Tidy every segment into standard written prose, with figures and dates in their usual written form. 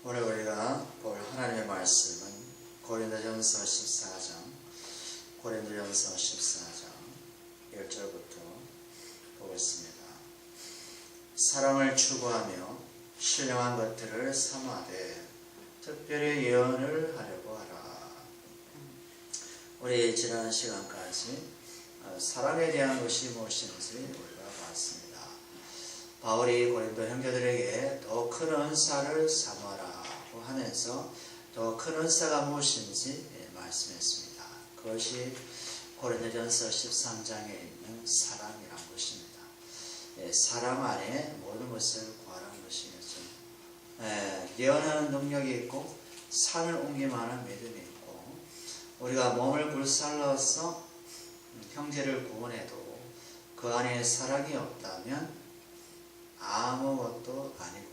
오늘 우리가 볼 하나님의 말씀은 고린도전서 14장 1절부터 보겠습니다. 사랑을 추구하며 신령한 것들을 삼아되 특별히 예언을 하려고 하라. 우리 지난 시간까지 사랑에 대한 것이 무엇인지 우리가 봤습니다. 바울이 고린도 형제들에게 더 큰 은사를 삼아라고 하면서 더 큰 은사가 무엇인지 말씀했습니다. 그것이 고린도전서 13장에 있는 사랑이란 것입니다. 사랑 안에 모든 것을 구하라는 것이겠죠. 예언하는 능력이 있고 산을 옮김하는 믿음이 있고 우리가 몸을 불살라서 형제를 구원해도 그 안에 사랑이 없다면 아무것도 아니고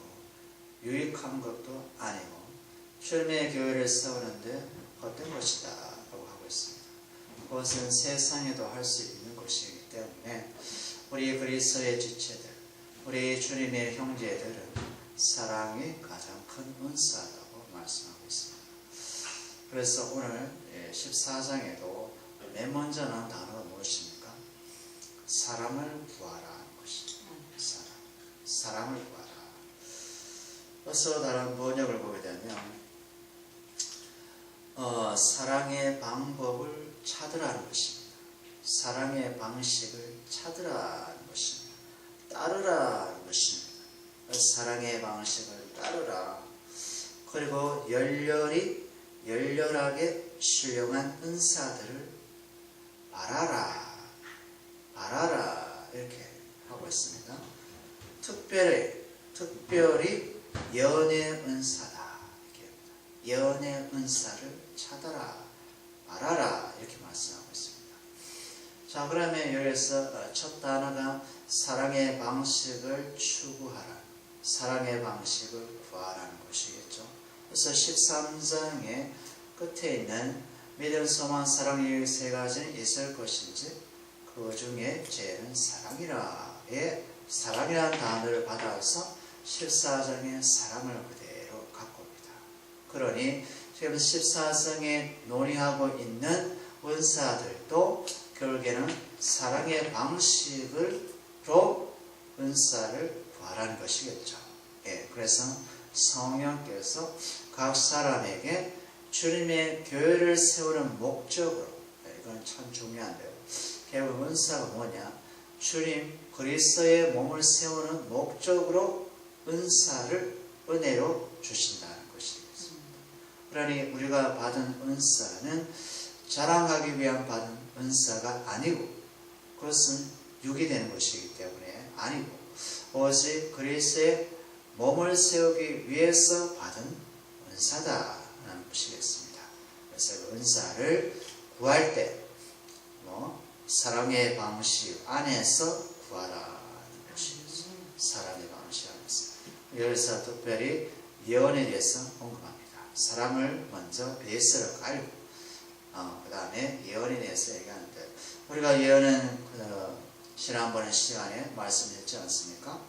유익한 것도 아니고 주님의 교회를 세우는데 헛된 것이다 라고 하고 있습니다. 그것은 세상에도 할 수 있는 것이기 때문에 우리 그리스도의 지체들, 우리 주님의 형제들은 사랑이 가장 큰 은사라고 말씀하고 있습니다. 그래서 오늘 14장에도 맨 먼저 나온 단어가 무엇입니까? 사랑을 구하라는 것입니다. 사랑을 구하라. 어서 다른 번역을 보게 되면 사랑의 방법을 찾으라는 것입니다. 사랑의 방식을 찾으라는 것입니다. 따르라는 것입니다. 사랑의 방식을 따르라. 그리고 열렬하게 신령한 은사들을 바라라 이렇게 하고 있습니다. 특별히 예언의 은사다. 예언의 은사를 찾아라, 바라라 이렇게 말씀하고 있습니다. 자, 그러면 여기서 첫 단어가 사랑의 방식을 추구하라, 사랑의 방식을 구하라는 것이겠죠. 그래서 13장의 끝에 있는 믿음, 소망, 사랑 이 세 가지는 있을 것인지 그 중에 제일은 사랑이라는 단어를 받아서 14장의 사랑을 그대로 갖고 옵니다. 그러니 지금 14장에 논의하고 있는 은사들도 결국에는 사랑의 방식으로 은사를 구하라는 것이겠죠. 그래서 성령께서 각 사람에게 주님의 교회를 세우는 목적으로, 이건 참 중요한데요. 결국 은사가 뭐냐? 주님 그리스도의 몸을 세우는 목적으로 은혜로 주신다는 것이겠습니다. 그러니 우리가 받은 은사는 자랑하기 위한 받은 은사가 아니고 그것은 육이 되는 것이기 때문에 아니고 오직 그리스도의 몸을 세우기 위해서 받은 은사다라는 것이겠습니다. 그래서 그 은사를 구할 때 사랑의 방식 안에서 구하라는 것이겠죠. 사랑의 방식 안에서. 여기서 특별히 예언에 대해서 언급합니다. 사랑을 먼저 베이스로 깔고 그 다음에 예언에 대해서 얘기하는데 우리가 예언은 지난번에 시간에 말씀드렸지 않습니까?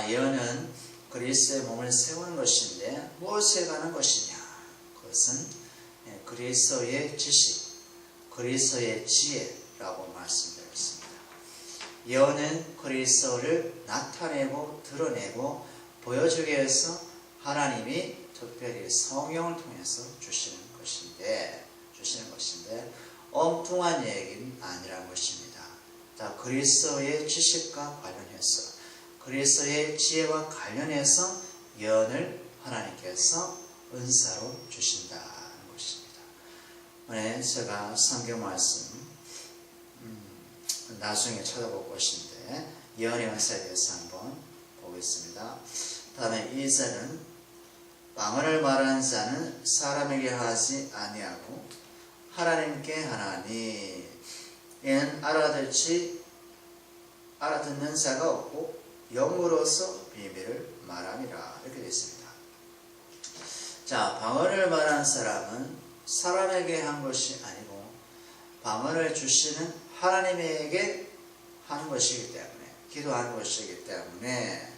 예언은 그리스도의 몸을 세우는 것인데 무엇에 관한 것이냐? 그것은 그리스도의 지식, 그리스도의 지혜라고 말씀드렸습니다. 예언은 그리스도를 나타내고 드러내고 보여주기 위해서 하나님이 특별히 성령을 통해서 주시는 것인데 엉뚱한 얘기는 아니라는 것입니다. 자, 그리스도의 지식과 관련해서 그리스도의 지혜와 관련해서 예언을 하나님께서 은사로 주신다는 것입니다. 오늘 제가 성경 말씀 나중에 찾아볼 것인데 예언의 은사에 대해서 한번 보겠습니다. 다음에 2절은 방언을 말하는 자는 사람에게 하지 아니하고 하나님께 하나니 이는 알아듣는 자가 없고 영으로서 비밀을 말함이라 이렇게 되어 있습니다. 자, 방언을 말하는 사람은 사람에게 한 것이 아니고 방언을 주시는 하나님에게 하는 것이기 때문에 기도하는 것이기 때문에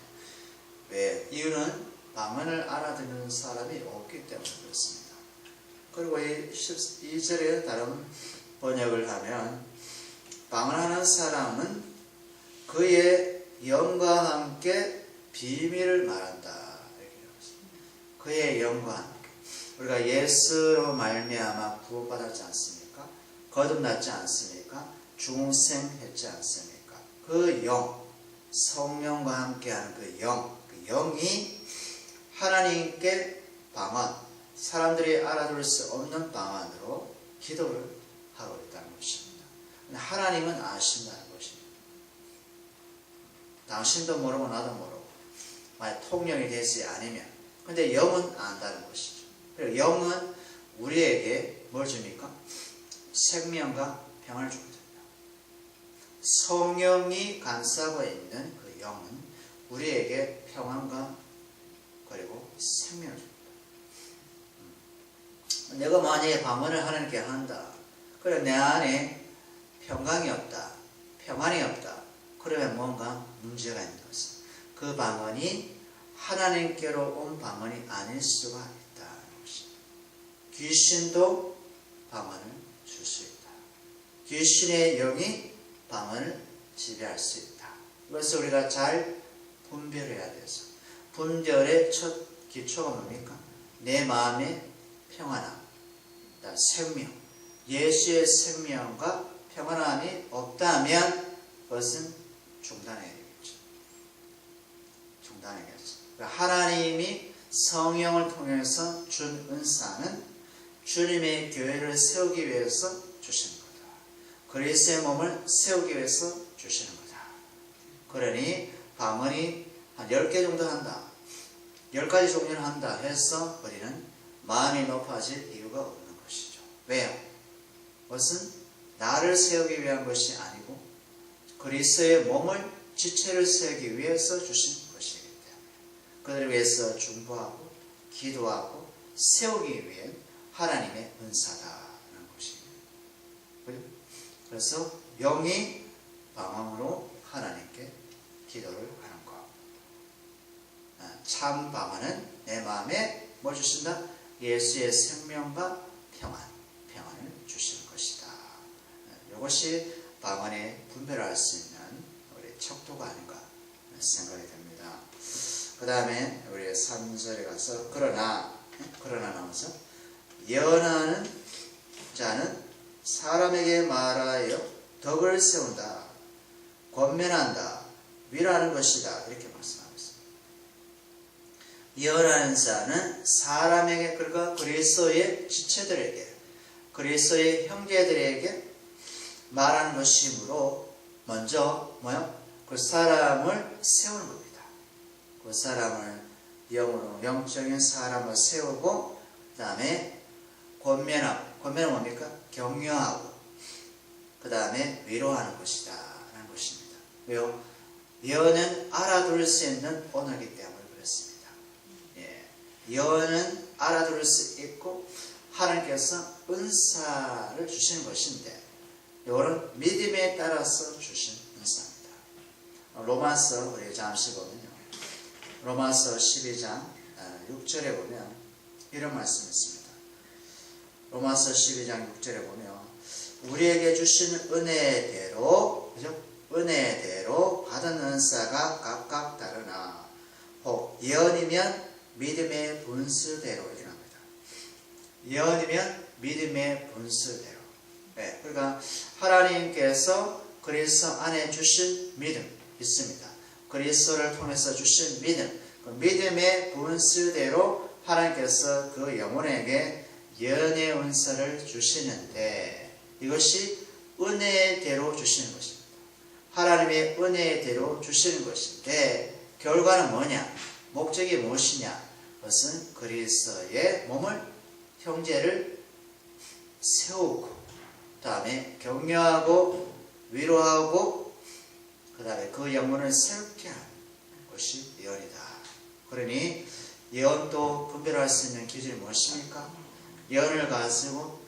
왜? 이유는 방언을 알아듣는 사람이 없기 때문에 그렇습니다. 그리고 이 12절에 다른 번역을 하면 방언하는 사람은 그의 영과 함께 비밀을 말한다. 이렇게 되었습니다. 그의 영과 함께. 우리가 예수로 말미암아 구원받았지 않습니까? 거듭났지 않습니까? 중생했지 않습니까? 그 영, 성령과 함께하는 그 영이 하나님께 방언, 사람들이 알아들을 수 없는 방언으로 기도를 하고 있다는 것입니다. 하나님은 아신다는 것입니다. 당신도 모르고 나도 모르고 만약 통령이 되지 않으면, 근데 영은 안다는 것이죠. 그리고 영은 우리에게 뭘 줍니까? 생명과 평안을 줍니다. 성령이 감싸고 있는 그 영은 우리에게 평안과 그리고 생명을 줍니다. 내가 만약에 방언을 하나님께 한다. 그래 내 안에 평강이 없다. 평안이 없다. 그러면 뭔가 문제가 있는 것입니다. 그 방언이 하나님께로 온 방언이 아닐 수가 있다는 것입니다. 귀신도 방언을 줄 수 있다. 귀신의 영이 방언을 지배할 수 있다. 그래서 우리가 잘 분별해야 돼서, 분별의 첫 기초가 뭡니까? 내 마음의 평안함, 생명, 예수의 생명과 평안함이 없다면 그것은 중단해야 되겠죠. 중단해야겠죠. 하나님이 성령을 통해서 준 은사는 주님의 교회를 세우기 위해서 주시는 거다. 그리스도의 몸을 세우기 위해서 주시는 거다. 그러니 방언이 한 10개 정도 한다, 10가지 종류를 한다 해서 우리는 마음이 높아질 이유가 없는 것이죠. 왜요? 그것은 나를 세우기 위한 것이 아니고 그리스도의 몸을, 지체를 세우기 위해서 주신 것이기 때문에 그들을 위해서 중보하고 기도하고 세우기 위해 하나님의 은사다라는 것이에요. 그래서 영이 방언으로 하나님께 기도를 하는 것. 참 방언은 내 마음에 뭘 주신다? 예수의 생명과 평안을 주시는 것이다. 이것이 방언의 분별할 수 있는 우리 척도가 아닌가 생각이 됩니다. 그 다음에 우리 3절에 가서 그러나 나와서 예언하는 자는 사람에게 말하여 덕을 세운다, 권면한다, 위로하는 것이다. 이렇게 말씀하고 있습니다. 예언하는 자는 사람에게, 그러니까 그리스도의 지체들에게, 그리스도의 형제들에게 말하는 것이므로 먼저 그 사람을 세우는 겁니다. 그 사람을 영으로, 영적인 사람을 세우고 그 다음에 권면은 뭡니까? 격려하고 그 다음에 위로하는 것이다 라는 것입니다. 왜요? 예언은 알아들을 수 있는 언어이기 때문에 그렇습니다. 예언은 알아들을 수 있고 하나님께서 은사를 주시는 것인데 이거는 믿음에 따라서 주신 은사입니다. 로마서 우리 잠시 보면요, 로마서 12장 6절에 보면 이런 말씀이 있습니다. 로마서 12장 6절에 보면 우리에게 주신 은혜대로, 그죠? 은혜대로 받은 은사가 각각 다르나 혹 예언이면 믿음의 분수대로 이렇게 합니다. 예언이면 믿음의 분수대로. 네, 그러니까 하나님께서 그리스도 안에 주신 믿음 있습니다. 그리스도를 통해서 주신 믿음, 그 믿음의 분수대로 하나님께서 그 영혼에게 예언의 은사를 주시는데 이것이 은혜대로 주시는 것입니다. 하나님의 은혜대로 주시는 것인데 결과는 뭐냐? 목적이 무엇이냐? 그것은 그리스도의 몸을, 형제를 세우고 그 다음에 격려하고 위로하고 그 다음에 그 영혼을 새롭게 하는 것이 예언이다. 그러니 예언도 분별할 수 있는 기준이 무엇입니까? 예언을 가지고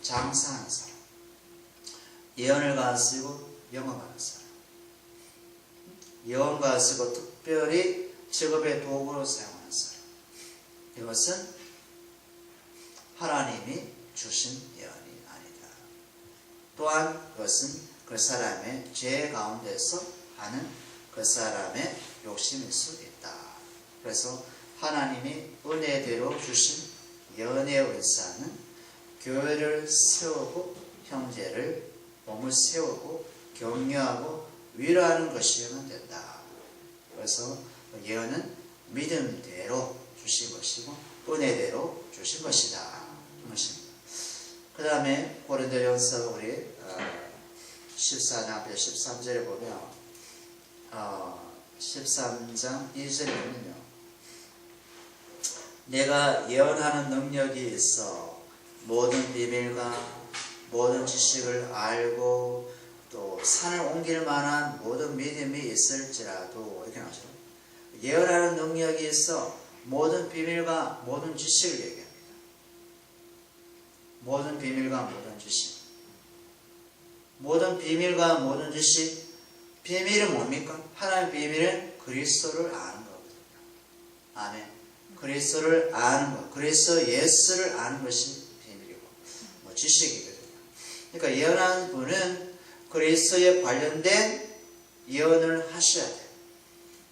장사하는 사람, 예언을 가지고 영업하는 사람, 예언 가지고 특별히 직업의 도구로 사용하는 사람, 이것은 하나님이 주신 예언이 아니다. 또한 그것은 그 사람의 죄 가운데서 하는 그 사람의 욕심일 수 있다. 그래서 하나님이 은혜대로 주신 예언의 은사는 교회를 세우고 형제를 몸을 세우고 격려하고 위로하는 것이어야만 된다. 그래서 예언은 믿음대로 주신 것이고 은혜대로 주신 것이다. 그 다음에 고린도전서 우리 14장 앞에 13절에 보면 13장 2절에 보면요, 내가 예언하는 능력이 있어 모든 비밀과 모든 지식을 알고 또 산을 옮길 만한 모든 믿음이 있을지라도, 이렇게 나오죠. 예언하는 능력이 있어 모든 비밀과 모든 지식을 얘기합니다. 모든 비밀과 모든 지식. 모든 비밀과 모든 지식. 비밀은 뭡니까? 하나님의 비밀은 그리스도를 아는 거거든요. 아멘. 그리스도를 아는 것, 그리스도 예수를 아는 것이 비밀이고 지식이거든요. 그러니까 예언하는 분은 그리스도에 관련된 예언을 하셔야 돼요.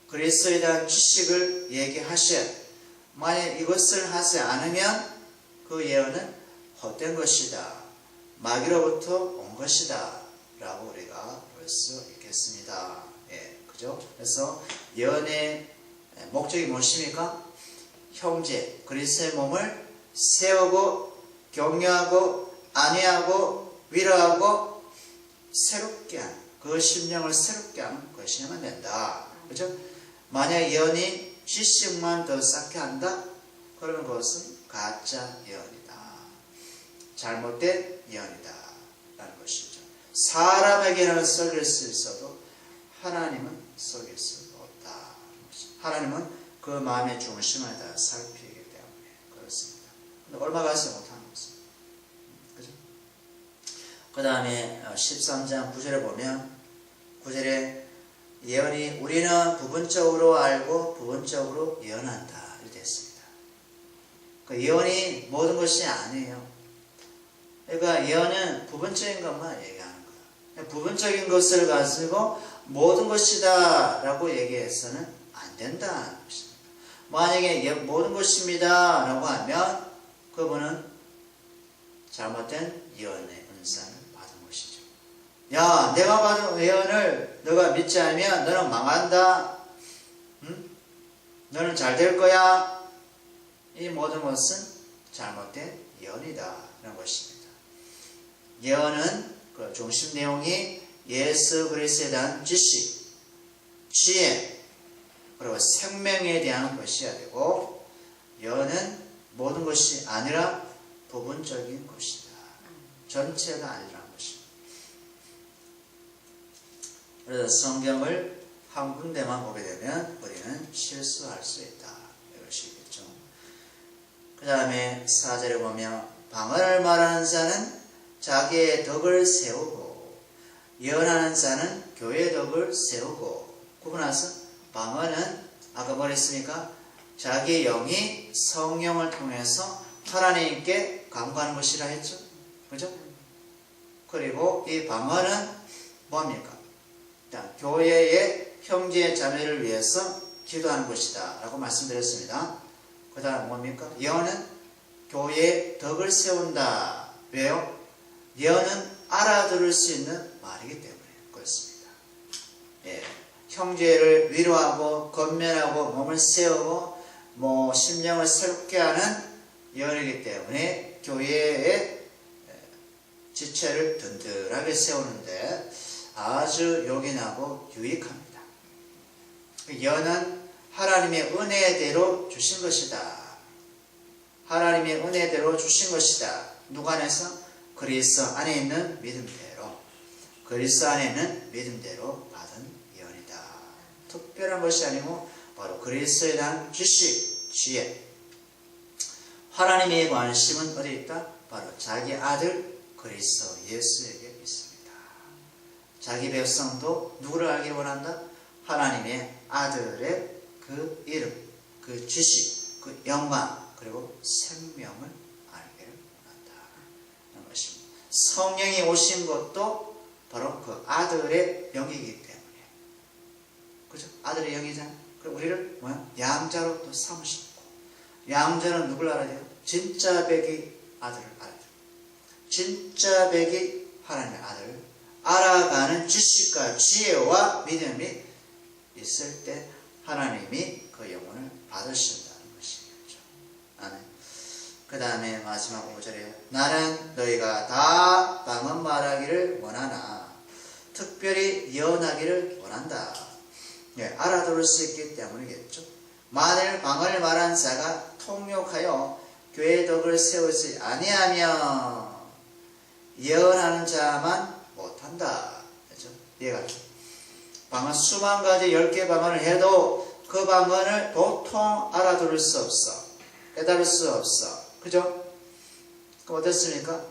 그리스도에 대한 지식을 얘기하셔야 돼요. 만약 이것을 하지 않으면 그 예언은 헛된 것이다, 마귀로부터 온 것이다 라고 우리가 볼 수 있겠습니다. 예, 그죠? 그래서 예언의 목적이 무엇입니까? 형제, 그리스도의 몸을 세우고 격려하고 안위하고 위로하고 새롭게 하는, 그 심령을 새롭게 하는 것이어야만 된다. 그죠? 만약 예언이 지식만 더 쌓게 한다? 그러면 그것은 가짜 예언이다. 잘못된 예언이다 라는 것이죠. 사람에게는 썩일 수 있어도 하나님은 썩일 수 없다. 하나님은 그 마음의 중심을 다 살피기 때문에 그렇습니다. 근데 얼마 가지 못하는 것입니다. 그죠? 그 다음에 13장 9절에 보면 9절에 예언이 우리는 부분적으로 알고 부분적으로 예언한다 이렇게 했습니다. 그 예언이 모든 것이 아니에요. 그러니까 예언은 부분적인 것만 얘기하는 거예요. 부분적인 것을 가지고 모든 것이다 라고 얘기해서는 안 된다는 것입니다. 만약에 모든 것입니다 라고 하면 그분은 잘못된 예언의 은사를 받은 것이죠. 야, 내가 받은 예언을 너가 믿지 않으면 너는 망한다. 응? 너는 잘 될 거야. 이 모든 것은 잘못된 예언이다 라는 것입니다. 예언은 그 중심 내용이 예수 그리스도에 대한 지식, 지혜, 그리고 생명에 대한 것이어야 되고, 예언은 모든 것이 아니라 부분적인 것이다. 전체가 아니라는 것입니다. 그래서 성경을 한 군데만 보게 되면 우리는 실수할 수 있다. 이것이겠죠. 그 다음에 4절에 보면 방언을 말하는 자는 자기의 덕을 세우고 예언하는 자는 교회의 덕을 세우고, 구분해서 방언은 아까 뭐랬습니까? 자기 영이 성령을 통해서 하나님께 간구하는 것이라 했죠. 그죠? 그리고 이 방언은 뭡니까? 교회의 형제 자매를 위해서 기도하는 것이다 라고 말씀드렸습니다. 그 다음 뭡니까? 예언은 교회의 덕을 세운다. 왜요? 예언은 알아들을 수 있는 말이기 때문에 그렇습니다. 예, 형제를 위로하고 건면하고 몸을 세우고 심령을 새롭게 하는 예언이기 때문에 교회의 지체를 든든하게 세우는데 아주 요긴하고 유익합니다. 예언은 하나님의 은혜대로 주신 것이다. 하나님의 은혜대로 주신 것이다. 누가 안에서? 그리스도 안에 있는 믿음대로, 그리스도 안에 있는 믿음대로 받은 예언이다. 특별한 것이 아니고 바로 그리스도에 대한 지식, 지혜. 하나님의 관심은 어디 있다? 바로 자기 아들 그리스도 예수에게 있습니다. 자기 백성도 누구를 알기 원한다? 하나님의 아들의 그 이름, 그 지식, 그 영광, 그리고 생명을 알기를 원한다는 것입니다. 성령이 오신 것도 바로 그 아들의 영이기 때문에, 그죠? 아들의 영이잖아요. 그리고 우리를 뭐야? 양자로 또 삼으셨고, 양자는 누굴 알아야 돼요? 진짜 백이 아들을 알아야 돼요. 진짜 백이 하나님의 아들을 알아가는 지식과 지혜와 믿음이 있을 때 하나님이 그 영혼을 받으신다는 것이겠죠. 아멘. 그 다음에 마지막 5절에 나는 너희가 다 방언 말하기를 원하나 특별히 예언하기를 원한다. 예, 알아들을 수 있기 때문이겠죠. 만일 방언을 말한 자가 통역하여 교회의 덕을 세우지 아니하면 예언하는 자만 못한다. 그렇죠? 이해가 죠 방언 수만 가지 10개 방언을 해도 그 방언을 도통 알아들을 수 없어. 깨달을 수 없어. 그죠? 그럼 어떻습니까?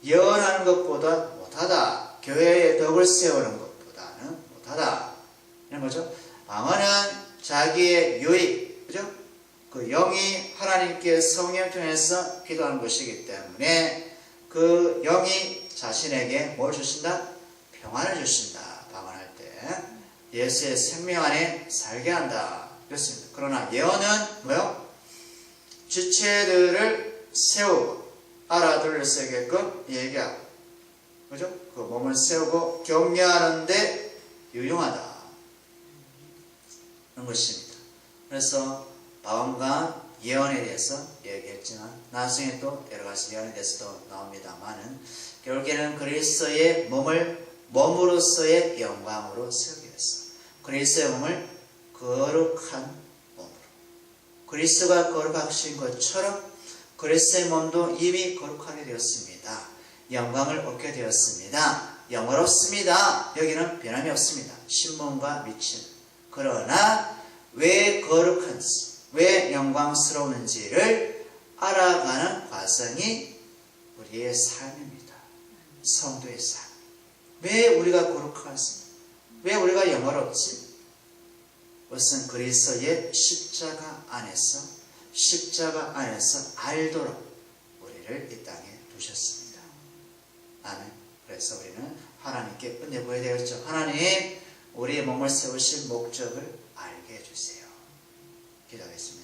예언하는 것보다 못하다. 교회의 덕을 세우는 것보다는 못하다. 이런 거죠. 방언은 자기의 유익, 그죠? 그 영이 하나님께 성령 통해서 기도하는 것이기 때문에 그 영이 자신에게 뭘 주신다? 평안을 주신다. 방언할 때 예수의 생명 안에 살게 한다. 그렇습니다. 그러나 예언은 뭐요? 지체들을 세우고 알아들을 수 있게끔 얘기하고, 그죠? 그 몸을 세우고 격려하는데 유용하다. 그런 것입니다. 그래서 방언과 예언에 대해서 얘기했지만 나중에 또 여러 가지 예언에 대해서도 나옵니다만은 결국에는 그리스도의 몸을 몸으로서의 영광으로 세우기 위해서 그리스도의 몸을 거룩한 몸으로, 그리스도가 거룩하신 것처럼 그리스도의 몸도 이미 거룩하게 되었습니다. 영광을 얻게 되었습니다. 영원롭습니다. 여기는 변함이 없습니다. 신문과 미친. 그러나 왜 거룩한지, 왜 영광스러운지를 알아가는 과정이 우리의 삶입니다. 성도의 삶. 왜 우리가 거룩하지? 왜 우리가 영원롭지? 그것은 그리스도의 십자가 안에서 알도록 우리를 이 땅에 두셨습니다. 아멘. 그래서 우리는 하나님께 은혜 보여야 되겠죠. 하나님, 우리의 몸을 세우실 목적을 알게 해주세요. 기도하겠습니다.